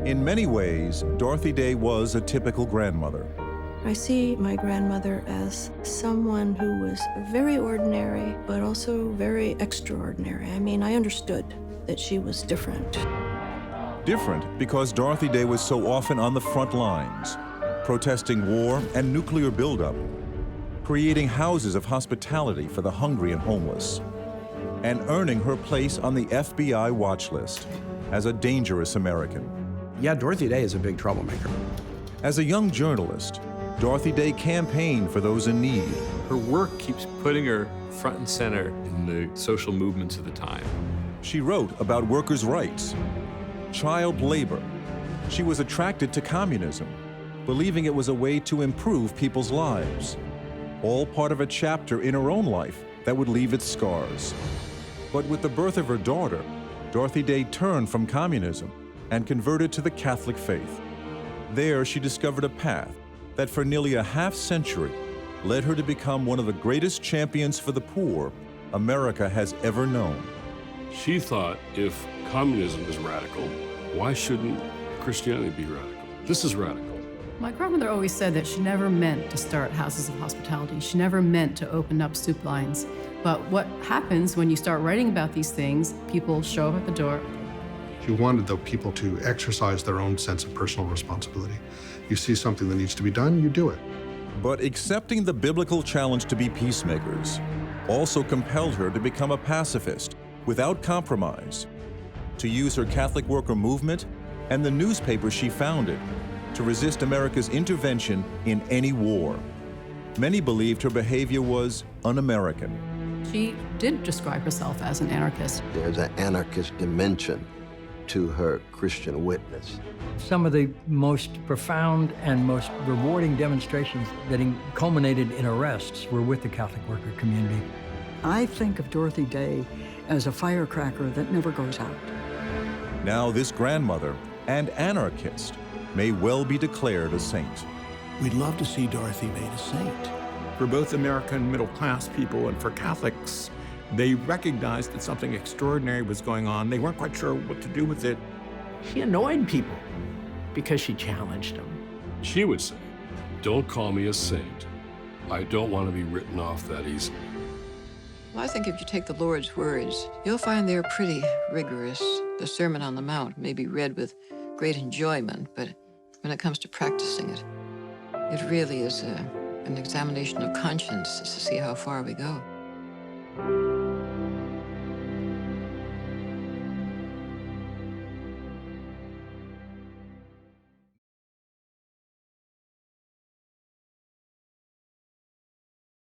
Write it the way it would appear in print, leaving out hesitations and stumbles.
In many ways, Dorothy Day was a typical grandmother. I see my grandmother as someone who was very ordinary, but also very extraordinary. I mean, I understood that she was different. Different because Dorothy Day was so often on the front lines, protesting war and nuclear buildup, creating houses of hospitality for the hungry and homeless, and earning her place on the FBI watch list as a dangerous American. Yeah, Dorothy Day is a big troublemaker. As a young journalist, Dorothy Day campaigned for those in need. Her work keeps putting her front and center in the social movements of the time. She wrote about workers' rights, child labor. She was attracted to communism, believing it was a way to improve people's lives, all part of a chapter in her own life that would leave its scars. But with the birth of her daughter, Dorothy Day turned from communism and converted to the Catholic faith. There, she discovered a path that for nearly a half-century led her to become one of the greatest champions for the poor America has ever known. She thought if communism is radical, why shouldn't Christianity be radical? This is radical. My grandmother always said that she never meant to start houses of hospitality. She never meant to open up soup lines. But what happens when you start writing about these things, people show up at the door. She wanted the people to exercise their own sense of personal responsibility. You see something that needs to be done, you do it. But accepting the biblical challenge to be peacemakers also compelled her to become a pacifist without compromise, to use her Catholic worker movement and the newspaper she founded to resist America's intervention in any war. Many believed her behavior was un-American. She did describe herself as an anarchist. There's an anarchist dimension to her Christian witness. Some of the most profound and most rewarding demonstrations that culminated in arrests were with the Catholic worker community. I think of Dorothy Day as a firecracker that never goes out. Now this grandmother and anarchist may well be declared a saint. We'd love to see Dorothy made a saint. For both American middle-class people and for Catholics, they recognized that something extraordinary was going on. They weren't quite sure what to do with it. She annoyed people because she challenged them. She would say, don't call me a saint. I don't want to be written off that easily. Well, I think if you take the Lord's words, you'll find they're pretty rigorous. The Sermon on the Mount may be read with great enjoyment, but when it comes to practicing it, it really is an examination of conscience to see how far we go.